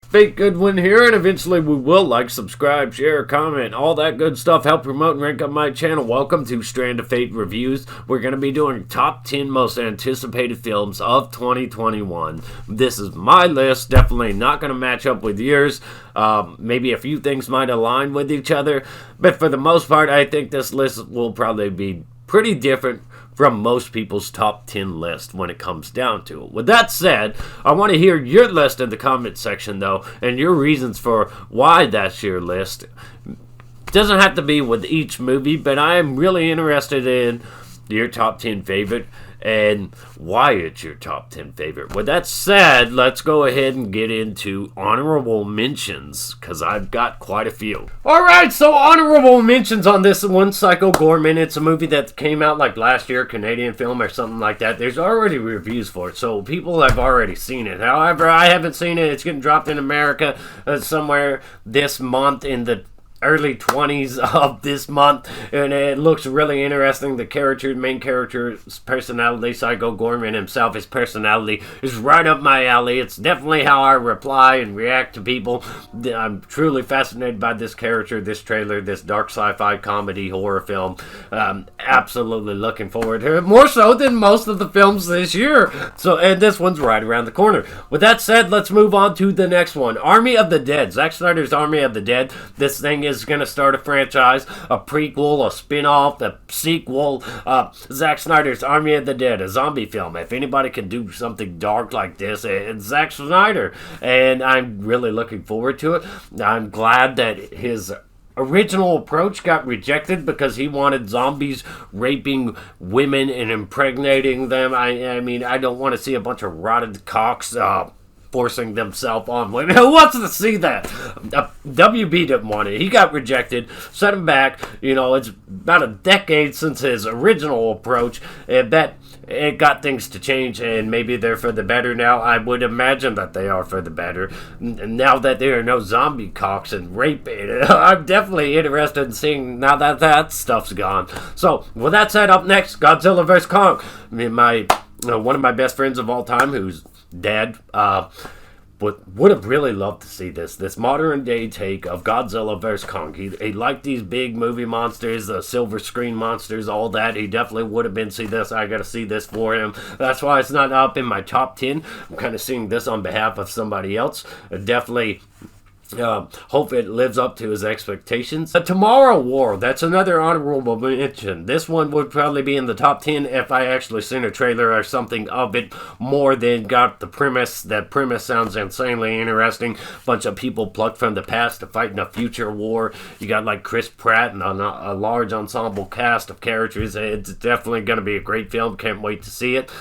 Fake Goodwin here, and eventually we will like, subscribe, share, comment, all that good stuff, help promote and rank up my channel. Welcome to Strandoffate Reviews. We're going to be doing top 10 most anticipated films of 2021. This is my list, definitely not going to match up with yours. Maybe a few things might align with each other, but for the most part, I think this list will probably be pretty different from most people's top 10 list when it comes down to it. With that said, I want to hear your list in the comment section though, and your reasons for why that's your list. Doesn't have to be with each movie, but I am really interested in your top 10 favorite and why it's your top 10 favorite. With that said, let's go ahead and get into honorable mentions, because I've got quite a few. Alright, so honorable mentions on this one, Psycho Goreman. It's a movie that came out like last year, Canadian film or something like that. There's already reviews for it, so people have already seen it. However, I haven't seen it. It's getting dropped in America somewhere this month in the early 20s of this month, and it looks really interesting. The main character's personality, Psycho Goreman himself, his personality is right up my alley. It's definitely how I reply and react to people. I'm truly fascinated by this character, this trailer, this dark sci-fi comedy horror film. Absolutely looking forward to it, more so than most of the films this year. So, and this one's right around the corner. With that said, let's move on to the next one. Army of the Dead. Zack Snyder's Army of the Dead. This thing is going to start a franchise, a prequel, a spin-off, a sequel. Zack Snyder's Army of the Dead, a zombie film. If anybody can do something dark like this, it's Zack Snyder, and I'm really looking forward to it. I'm glad that his original approach got rejected because he wanted zombies raping women and impregnating them. I mean, I don't want to see a bunch of rotted cocks forcing themselves on women. Who wants to see that? WB didn't want it. He got rejected, set him back. You know, it's about a decade since his original approach, and that it got things to change, and maybe they're for the better now. I would imagine that they are for the better. Now that there are no zombie cocks and rape, I'm definitely interested in seeing now that that stuff's gone. So, with that said, up next, Godzilla vs. Kong. I mean, one of my best friends of all time, who's dead, would have really loved to see this modern day take of Godzilla vs. Kong. He liked these big movie monsters, the silver screen monsters, all that. He definitely would have been see this. I gotta see this for him. That's why it's not up in my top 10. I'm kind of seeing this on behalf of somebody else. Definitely hope it lives up to his expectations. Tomorrow War, that's another honorable mention. This one would probably be in the top 10 if I actually seen a trailer or something of it more than got the premise. That premise sounds insanely interesting. Bunch of people plucked from the past to fight in a future war. You got like Chris Pratt and a large ensemble cast of characters. It's definitely going to be a great film. Can't wait to see it.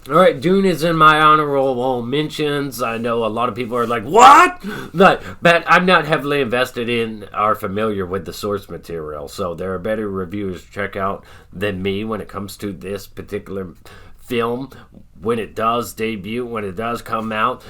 Alright, Dune is in my honorable mentions. I know a lot of people are like, what? But I'm not heavily invested in or familiar with the source material, so there are better reviewers to check out than me when it comes to this particular film, when it does debut, when it does come out.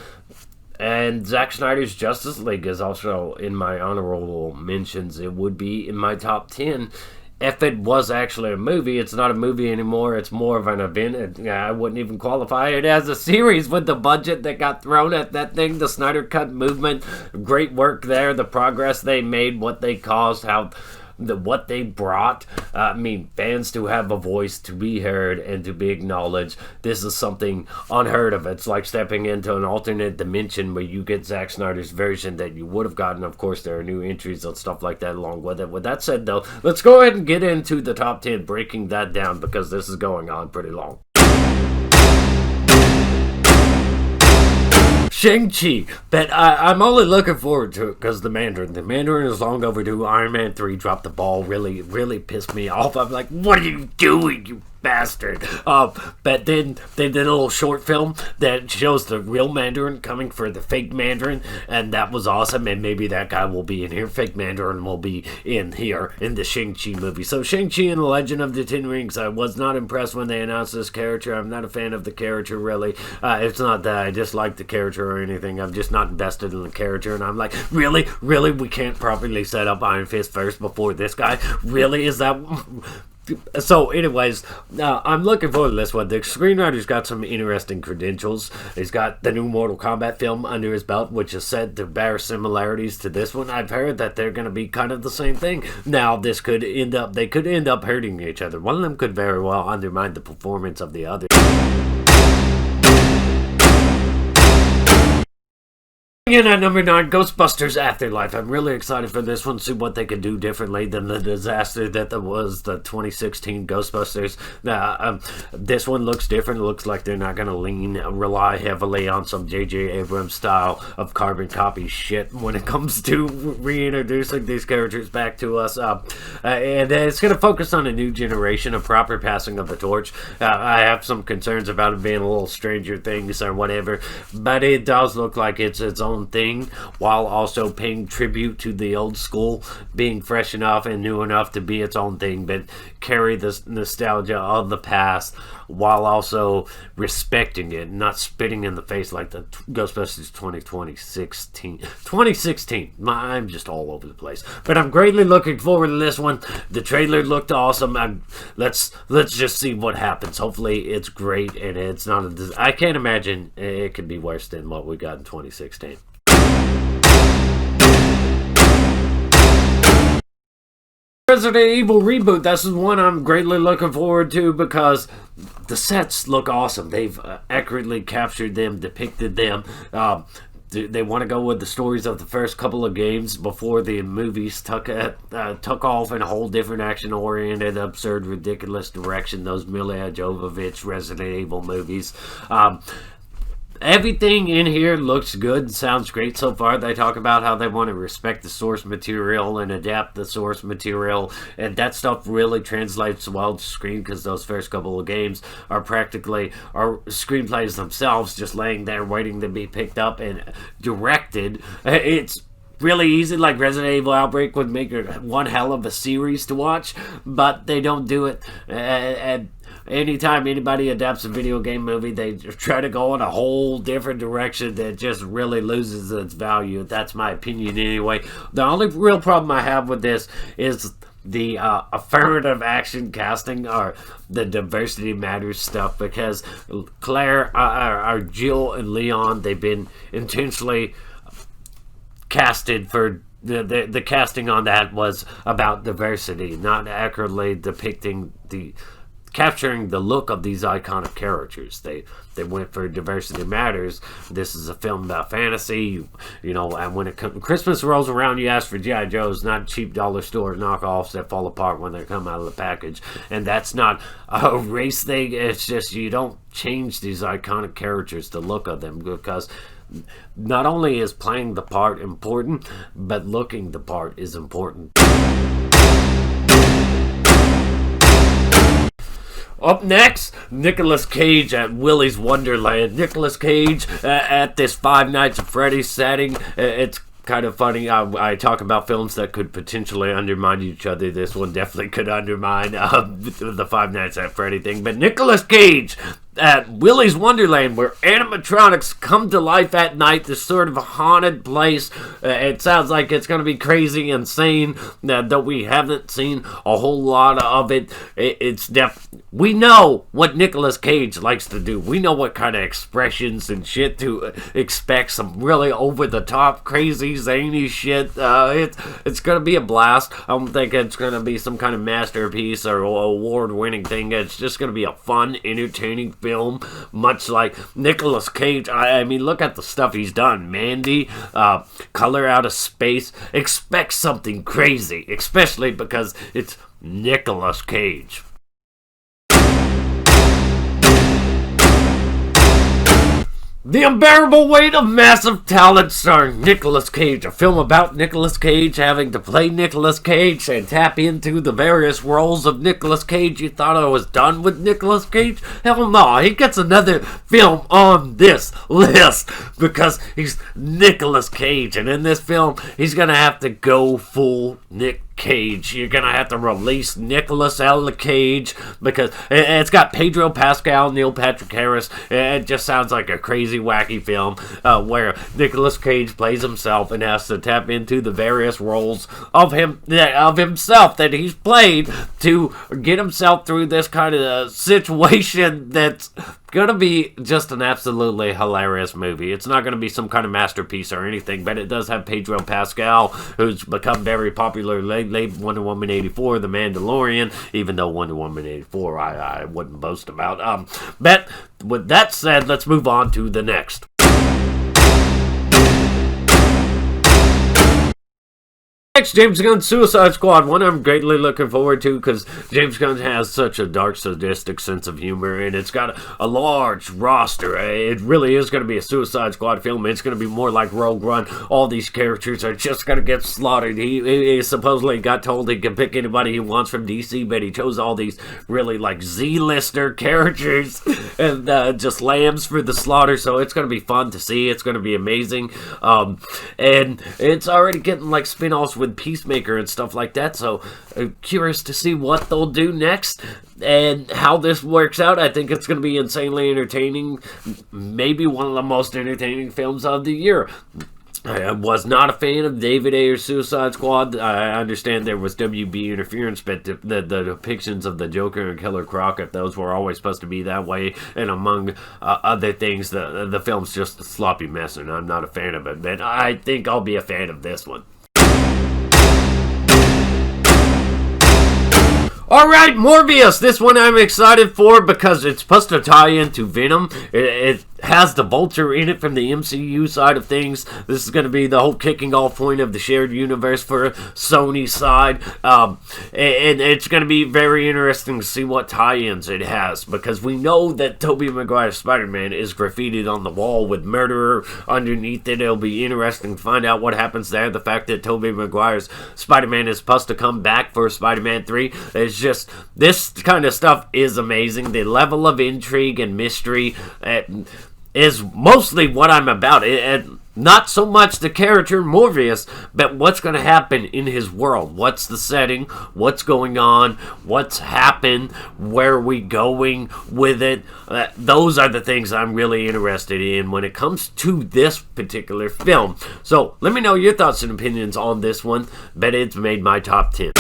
And Zack Snyder's Justice League is also in my honorable mentions. It would be in my top 10 if it was actually a movie. It's not a movie anymore. It's more of an event. I wouldn't even qualify it as a series with the budget that got thrown at that thing. The Snyder Cut movement, great work there. The progress they made, what they caused, what they brought. I mean, fans to have a voice, to be heard, and to be acknowledged. This is something unheard of. It's like stepping into an alternate dimension where you get Zack Snyder's version that you would have gotten. Of course, there are new entries and stuff like that along with it. With that said, though, let's go ahead and get into the top 10, breaking that down, because this is going on pretty long. Shang-Chi, but I'm only looking forward to it because the Mandarin is long overdue. Iron Man 3 dropped the ball, really pissed me off. I'm like, what are you doing, you bastard? But then they did a little short film that shows the real Mandarin coming for the fake Mandarin, and that was awesome, and maybe that guy will be in here. Fake Mandarin will be in here in the Shang-Chi movie. So Shang-Chi and the Legend of the Ten Rings, I was not impressed when they announced this character. I'm not a fan of the character, really. It's not that I dislike the character or anything. I'm just not invested in the character, and I'm like, really? We can't properly set up Iron Fist first before this guy? Really? Is that... So, anyways, I'm looking forward to this one. The screenwriter's got some interesting credentials. He's got the new Mortal Kombat film under his belt, which is said to bear similarities to this one. I've heard that they're going to be kind of the same thing. Now, they could end up hurting each other. One of them could very well undermine the performance of the other. In at number 9, Ghostbusters Afterlife. I'm really excited for this one, see what they can do differently than the disaster that was the 2016 Ghostbusters. This one looks different. It looks like they're not going to rely heavily on some J.J. Abrams style of carbon copy shit when it comes to reintroducing these characters back to us. And it's going to focus on a new generation, a proper passing of the torch. I have some concerns about it being a little Stranger Things or whatever, but it does look like it's its own thing, while also paying tribute to the old school, being fresh enough and new enough to be its own thing, but carry the nostalgia of the past while also respecting it, not spitting in the face like the Ghostbusters 2016. I'm just all over the place, but I'm greatly looking forward to this one. The trailer looked awesome. Let's just see what happens. Hopefully it's great and it's not I can't imagine it could be worse than what we got in 2016. Resident Evil reboot. This is one I'm greatly looking forward to because the sets look awesome. They've accurately captured them, depicted them. They want to go with the stories of the first couple of games before the movies took off in a whole different action-oriented, absurd, ridiculous direction. Those Milla Jovovich Resident Evil movies. Everything in here looks good and sounds great so far. They talk about how they want to respect the source material and adapt the source material, and that stuff really translates well to screen because those first couple of games are practically screenplays themselves, just laying there waiting to be picked up and directed. It's really easy, like Resident Evil Outbreak would make one hell of a series to watch, but they don't do it. Anytime anybody adapts a video game movie, they try to go in a whole different direction that just really loses its value. That's my opinion anyway. The only real problem I have with this is the affirmative action casting or the diversity matters stuff, because Claire, Jill and Leon, they've been intentionally casted for the casting on that was about diversity, not accurately depicting capturing the look of these iconic characters. They went for diversity matters. This is a film about fantasy, and when Christmas rolls around, you ask for G.I. Joes, not cheap dollar store knockoffs that fall apart when they come out of the package. And that's not a race thing. It's just you don't change these iconic characters, the look of them, because not only is playing the part important, but looking the part is important. Up next, Nicolas Cage at Willy's Wonderland. Nicolas Cage at this Five Nights at Freddy's setting. It's kind of funny. I talk about films that could potentially undermine each other. This one definitely could undermine the Five Nights at Freddy thing. But Nicolas Cage at Willy's Wonderland, where animatronics come to life at night, this sort of a haunted place. It sounds like it's going to be crazy, insane, though we haven't seen a whole lot of it. We know what Nicolas Cage likes to do. We know what kind of expressions and shit to expect. Some really over-the-top, crazy, zany shit. It's going to be a blast. I don't think it's going to be some kind of masterpiece or award-winning thing. It's just going to be a fun, entertaining film, much like Nicolas Cage. I mean, look at the stuff he's done. Mandy, Color Out of Space. Expect something crazy, especially because it's Nicolas Cage. The Unbearable Weight of Massive Talent, starring Nicolas Cage. A film about Nicolas Cage having to play Nicolas Cage and tap into the various roles of Nicolas Cage. You thought I was done with Nicolas Cage? Hell no, he gets another film on this list because he's Nicolas Cage. And in this film, he's going to have to go full Nick Cage. You're gonna have to release Nicolas Cage because it's got Pedro Pascal, Neil Patrick Harris. It just sounds like a crazy, wacky film where Nicolas Cage plays himself and has to tap into the various roles of himself that he's played to get himself through this kind of situation that's gonna be just an absolutely hilarious movie. It's not gonna be some kind of masterpiece or anything, but it does have Pedro Pascal, who's become very popular late Wonder Woman 84, The Mandalorian, even though Wonder Woman 84 I wouldn't boast about. But with that said, let's move on to the next. Next, James Gunn's Suicide Squad, one I'm greatly looking forward to because James Gunn has such a dark, sadistic sense of humor, and it's got a large roster. It really is going to be a Suicide Squad film. It's going to be more like Rogue One. All these characters are just going to get slaughtered. He supposedly got told he can pick anybody he wants from DC, but he chose all these really like Z-lister characters and just lambs for the slaughter, so it's going to be fun to see. It's going to be amazing. And it's already getting like spin-offs with Peacemaker and stuff like that, so I'm curious to see what they'll do next and how this works out. I think it's going to be insanely entertaining, maybe one of the most entertaining films of the year. I was not a fan of David Ayer's Suicide Squad. I understand there was WB interference, but the depictions of the Joker and Killer Croc, if those were always supposed to be that way, and among other things, the film's just a sloppy mess, and I'm not a fan of it. But I think I'll be a fan of this one. Alright, Morbius! This one I'm excited for because it's supposed to tie into Venom. It has the Vulture in it from the MCU side of things. This is going to be the whole kicking off point of the shared universe for Sony's side. And it's going to be very interesting to see what tie-ins it has, because we know that Tobey Maguire's Spider-Man is graffitied on the wall with murderer underneath it. It'll be interesting to find out what happens there. The fact that Tobey Maguire's Spider-Man is supposed to come back for Spider-Man 3 is just, this kind of stuff is amazing. The level of intrigue and mystery is mostly what I'm about. Not so much the character Morbius, but what's going to happen in his world. What's the setting? What's going on? What's happened? Where are we going with it? Those are the things I'm really interested in when it comes to this particular film. So let me know your thoughts and opinions on this one. Bet it's made my top 10.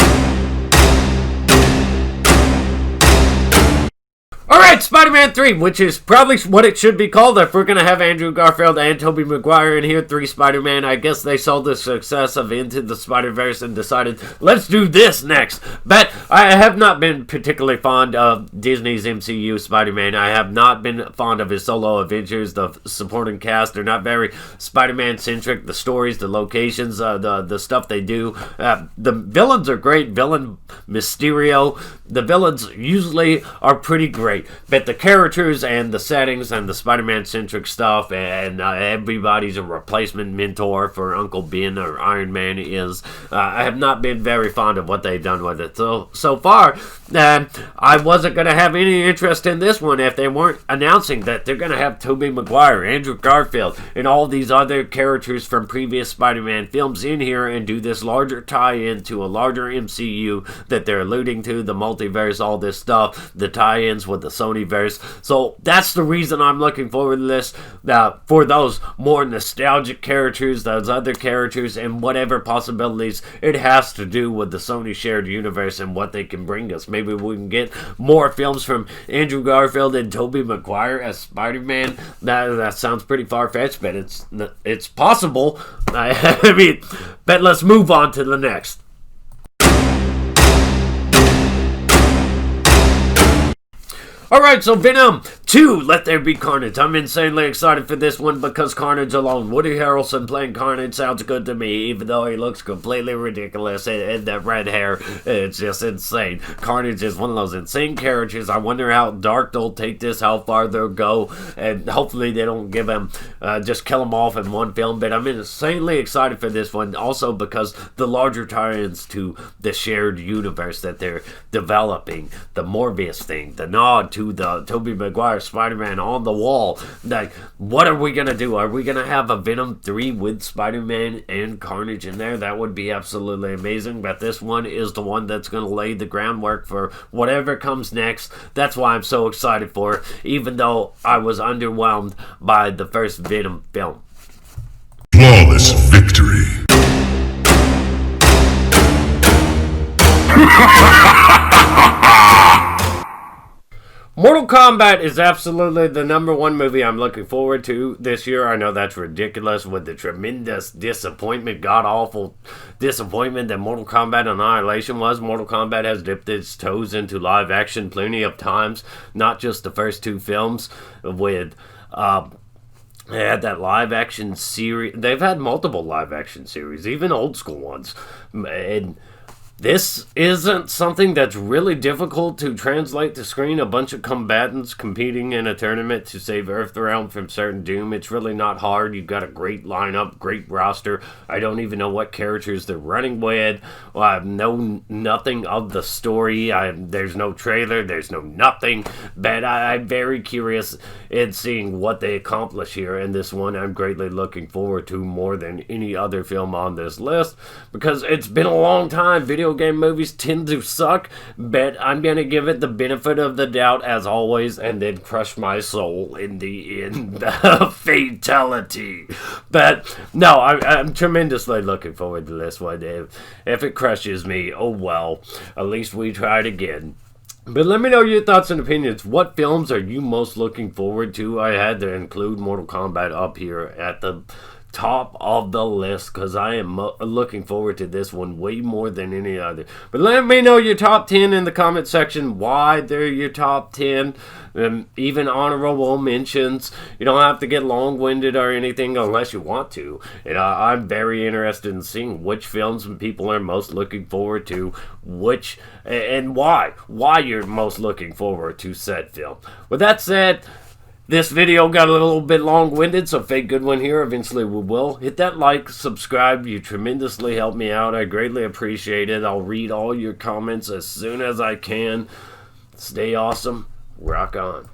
Alright, Spider-Man 3, which is probably what it should be called if we're going to have Andrew Garfield and Tobey Maguire in here, 3 Spider-Man. I guess they saw the success of Into the Spider-Verse and decided, let's do this next. But I have not been particularly fond of Disney's MCU Spider-Man. I have not been fond of his solo adventures. The supporting cast are not very Spider-Man-centric. The stories, the locations, the stuff they do. The villains are great. Villain Mysterio. The villains usually are pretty great. But the characters and the settings and the Spider-Man-centric stuff, and everybody's a replacement mentor for Uncle Ben or Iron Man is, I have not been very fond of what they've done with it. So far, I wasn't going to have any interest in this one if they weren't announcing that they're going to have Tobey Maguire, Andrew Garfield, and all these other characters from previous Spider-Man films in here and do this larger tie-in to a larger MCU that they're alluding to, the multiverse, all this stuff, the tie-ins with the Sonyverse. So that's the reason I'm looking forward to this, for those more nostalgic characters, those other characters, and whatever possibilities it has to do with the Sony shared universe and what they can bring us. Maybe we can get more films from Andrew Garfield and Tobey Maguire as Spider-Man. That sounds pretty far-fetched, but it's possible. I mean, but let's move on to the next. Alright, so Venom 2, Let There Be Carnage. I'm insanely excited for this one because Carnage alone. Woody Harrelson playing Carnage sounds good to me, even though he looks completely ridiculous and that red hair. It's just insane. Carnage is one of those insane characters. I wonder how dark they'll take this, how far they'll go, and hopefully they don't give him, just kill him off in one film. But I'm insanely excited for this one, also because the larger tie-ins to the shared universe that they're developing, the Morbius thing, the nod to the Tobey Maguire Spider-Man on the wall. Like, what are we gonna do? Are we gonna have a Venom 3 with Spider-Man and Carnage in there? That would be absolutely amazing. But this one is the one that's gonna lay the groundwork for whatever comes next. That's why I'm so excited for it, even though I was underwhelmed by the first Venom film. Flawless victory. Mortal Kombat is absolutely the #1 movie I'm looking forward to this year. I know that's ridiculous with the tremendous disappointment, god-awful disappointment that Mortal Kombat Annihilation was. Mortal Kombat has dipped its toes into live action plenty of times, not just the first 2 films with... they had that live action series. They've had multiple live action series, even old school ones. And this isn't something that's really difficult to translate to screen. A bunch of combatants competing in a tournament to save Earthrealm from certain doom. It's really not hard. You've got a great lineup, great roster. I don't even know what characters they're running with. Well, I know nothing of the story. There's no trailer. There's no nothing. But I'm very curious in seeing what they accomplish here in this one. I'm greatly looking forward to more than any other film on this list because it's been a long time. Video game movies tend to suck, but I'm gonna give it the benefit of the doubt as always and then crush my soul in the end. Fatality. But no, I'm tremendously looking forward to this one. If it crushes me, oh well, at least we tried again. But let me know your thoughts and opinions. What films are you most looking forward to? I had to include Mortal Kombat up here at the top of the list because I am looking forward to this one way more than any other. But let me know your top 10 in the comment section, why they're your top 10, even honorable mentions. You don't have to get long-winded or anything unless you want to. And I'm very interested in seeing which films people are most looking forward to, which and why you're most looking forward to said film. With that said, this video got a little bit long-winded, so fake good one here. Eventually we will. Hit that like, subscribe. You tremendously help me out. I greatly appreciate it. I'll read all your comments as soon as I can. Stay awesome. Rock on.